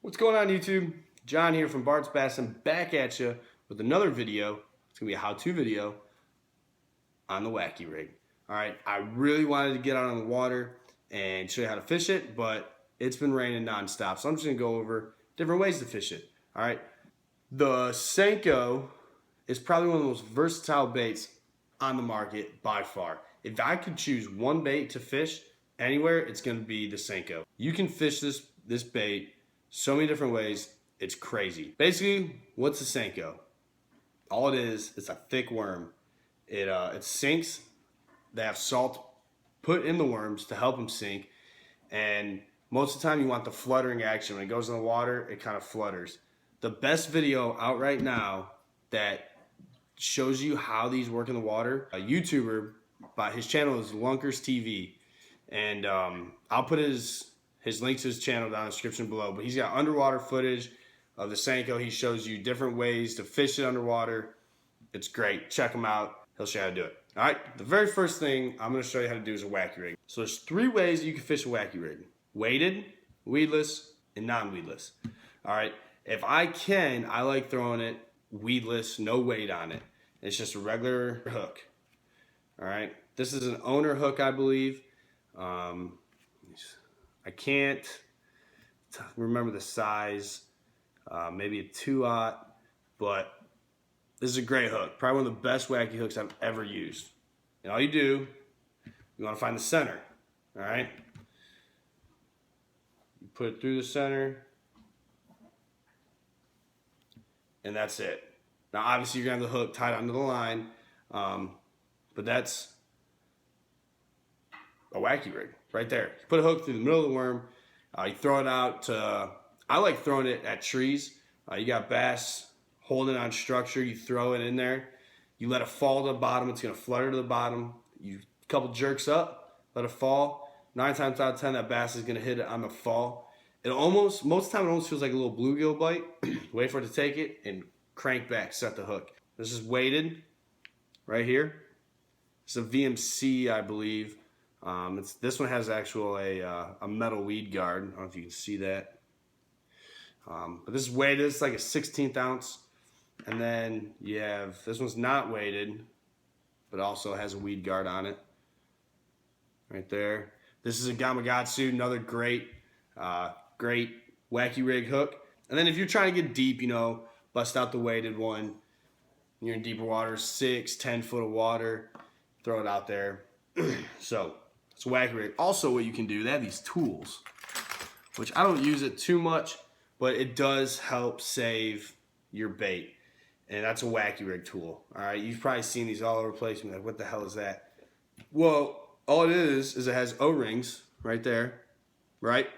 What's going on, YouTube? John here from Bart's Bass and back at you with another video. It's gonna be a how-to video on the Wacky Rig. All right, I really wanted to get out on the water and show you how to fish it, but it's been raining nonstop, so I'm just gonna go over different ways to fish it. All right, the senko is probably one of the most versatile baits on the market by far. If I could choose one bait to fish anywhere, it's gonna be the senko. You can fish this bait so many different ways, it's crazy. Basically, what's a senko? All it is, it's a thick worm. It sinks. They have salt put in the worms to help them sink, and most of the time you want the fluttering action. When it goes in the water, it kind of flutters. The best video out right now that shows you how these work in the water, a YouTuber, by his channel is Lunkers TV, and I'll put his link to his channel down in the description below. But he's got underwater footage of the senko. He shows you different ways to fish it underwater. It's great. Check him out. He'll show you how to do it. All right, the very first thing I'm going to show you how to do is a wacky rig. So there's 3 ways you can fish a wacky rig: weighted, weedless, and non-weedless. All right, if I can, I like throwing it weedless, no weight on it. It's just a regular hook. All right, this is an owner hook, I believe. I can't remember the size, maybe a 2/0, but this is a great hook. Probably one of the best wacky hooks I've ever used. And all you do, you want to find the center, all right? You put it through the center, and that's it. Now, obviously, you're going to have the hook tied onto the line, but that's a wacky rig right there. You put a hook through the middle of the worm, you throw it out to, I like throwing it at trees. You got bass holding on structure, you throw it in there, you let it fall to the bottom, it's gonna flutter to the bottom, you couple jerks up, let it fall. 9 times out of 10 that bass is gonna hit it on the fall. It almost, most of the time it almost feels like a little bluegill bite. Wait for it to take it and crank back, set the hook. This is weighted right here. It's a VMC, I believe. This one has actual a metal weed guard. I don't know if you can see that. But this is weighted. It's like a 1/16 ounce. And then you have, this one's not weighted, but also has a weed guard on it. Right there. This is a Gamakatsu, another great wacky rig hook. And then if you're trying to get deep, you know, bust out the weighted one. You're in deeper water, 6-10 foot of water. Throw it out there. So it's a wacky rig. Also, what you can do, they have these tools, which I don't use it too much, but it does help save your bait. And that's a wacky rig tool. All right, you've probably seen these all over the place. You're like, what the hell is that? Well, all it is it has O-rings right there, right?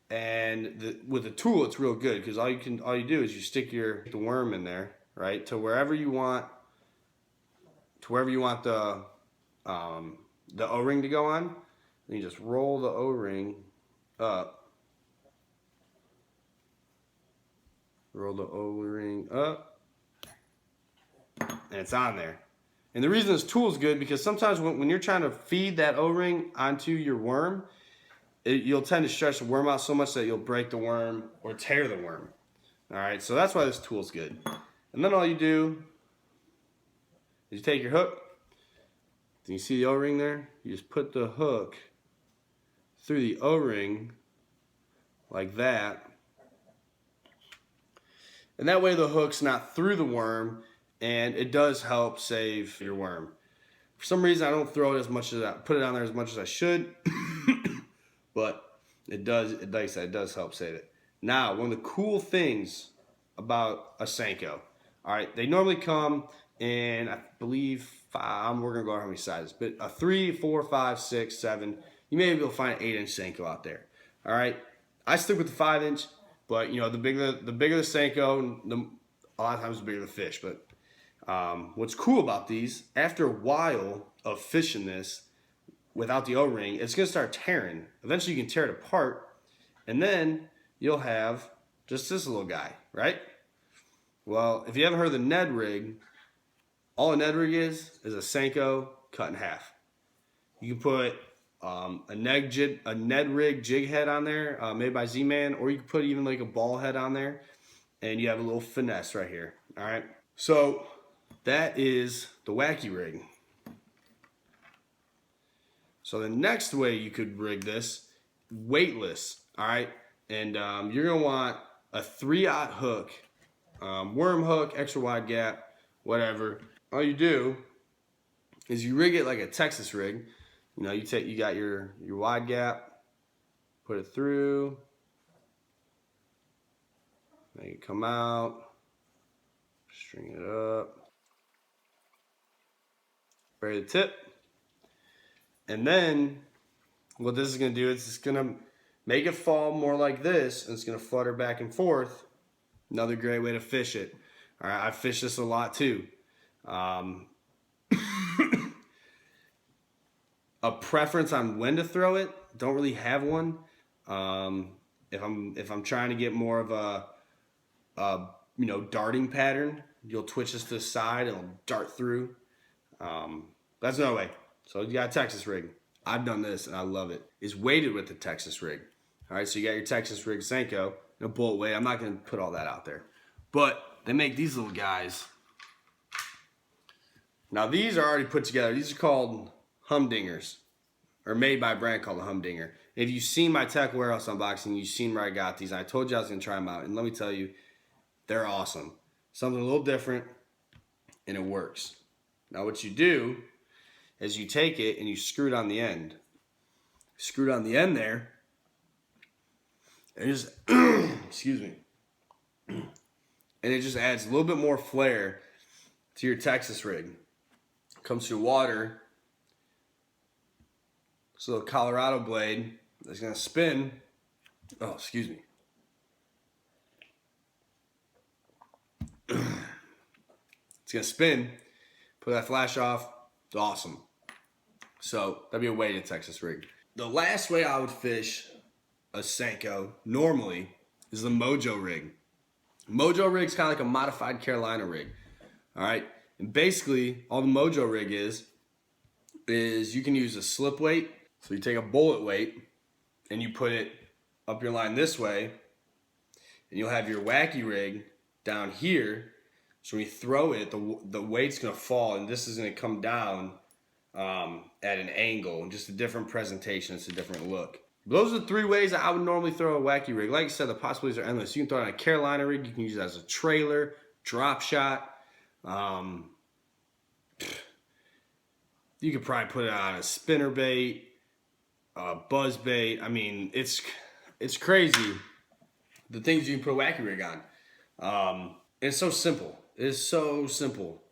And with the tool, it's real good because all you do is you stick the worm in there, right, to wherever you want the O-ring to go on. And you just roll the O-ring up. Roll the O-ring up. And it's on there. And the reason this tool is good because sometimes when you're trying to feed that O-ring onto your worm, you'll tend to stretch the worm out so much that you'll break the worm or tear the worm. All right, so that's why this tool is good. And then all you do is you take your hook. Do you see the O-ring there? You just put the hook through the O-ring like that. And that way the hook's not through the worm, and it does help save your worm. For some reason I don't throw it as much as I put it on there as much as I should, but it does, like I said, it does help save it. Now, one of the cool things about a senko, all right, they normally come in, I believe, we're gonna go over how many sizes, but a 3, 4, 5, 6, 7. You may be able to find an 8-inch senko out there. All right, I stick with the 5-inch, but you know, the bigger the senko, a lot of times the bigger the fish. But what's cool about these, after a while of fishing this without the O-ring, it's gonna start tearing. Eventually, you can tear it apart, and then you'll have just this little guy, right? Well, if you haven't heard of the Ned rig, all a Ned rig is a senko cut in half. You can put a Ned Rig jig head on there, made by Z-Man, or you can put even like a ball head on there, and you have a little finesse right here. All right, so that is the Wacky Rig. So the next way you could rig this, weightless. All right, and you're gonna want a 3/0 hook, worm hook, extra wide gap, whatever. All you do is you rig it like a Texas rig. You know, you got your wide gap, put it through, make it come out, string it up, bury the tip, and then what this is gonna do is it's gonna make it fall more like this, and it's gonna flutter back and forth. Another great way to fish it. All right, I fish this a lot too. A preference on when to throw it, don't really have one. If I'm trying to get more of a darting pattern, you'll twitch this to the side, it'll dart through. That's another way. So you got a Texas rig. I've done this and I love it. It's weighted with the Texas rig. All right, so you got your Texas rig senko and a bullet weight. I'm not gonna put all that out there, but they make these little guys. Now these are already put together. These are called Humdingers, or made by a brand called the Humdinger. If you've seen my Tech Warehouse unboxing, you've seen where I got these. I told you I was gonna try them out, and let me tell you, they're awesome. Something a little different, and it works. Now what you do is you take it and you screw it on the end. Screw it on the end there, and just excuse me, and it just adds a little bit more flair to your Texas rig. Comes through water. So the Colorado blade is gonna spin. Oh, excuse me. It's gonna spin. Put that flash off. It's awesome. So that'd be a weighted Texas rig. The last way I would fish a senko normally is the Mojo rig. Mojo rig's kind of like a modified Carolina rig. All right, and basically all the Mojo rig is you can use a slip weight. So you take a bullet weight and you put it up your line this way, and you'll have your Wacky Rig down here. So when you throw it, the weight's gonna fall, and this is gonna come down at an angle, and just a different presentation. It's a different look. Those are the 3 ways that I would normally throw a Wacky Rig. Like I said, the possibilities are endless. You can throw it on a Carolina rig. You can use it as a trailer, drop shot. You could probably put it on a spinner bait, buzz bait. I mean, it's crazy the things you can put a Wacky Rig on. It's so simple. It's so simple.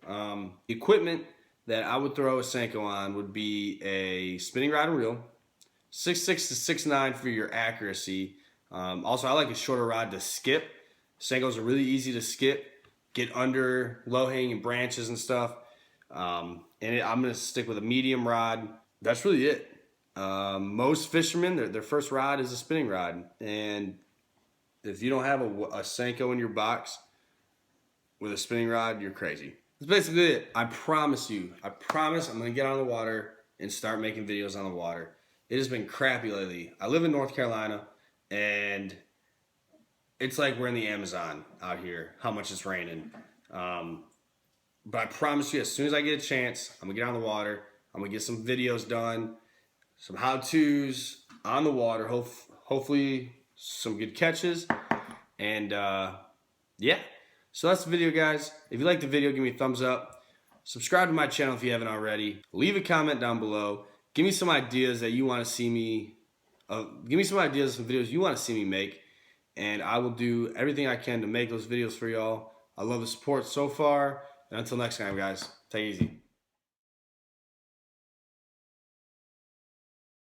Equipment that I would throw a senko on would be a spinning rod and reel, 6'6" to 6'9" for your accuracy. Also, I like a shorter rod to skip. Senkos are really easy to skip, get under low-hanging branches and stuff. I'm gonna stick with a medium rod. That's really it. Most fishermen, their first rod is a spinning rod, and if you don't have a senko in your box with a spinning rod, you're crazy. That's basically it. I promise you. I promise I'm gonna get on the water and start making videos on the water. It has been crappy lately. I live in North Carolina, and it's like we're in the Amazon out here, how much it's raining. But I promise you, as soon as I get a chance, I'm gonna get on the water. I'm gonna get some videos done, some how-tos on the water, hopefully some good catches, and yeah. So that's the video, guys. If you liked the video, give me a thumbs up. Subscribe to my channel if you haven't already. Leave a comment down below. Give me some ideas that you want to see me. Give me some ideas, some videos you want to see me make, and I will do everything I can to make those videos for y'all. I love the support so far. And until next time, guys, take it easy.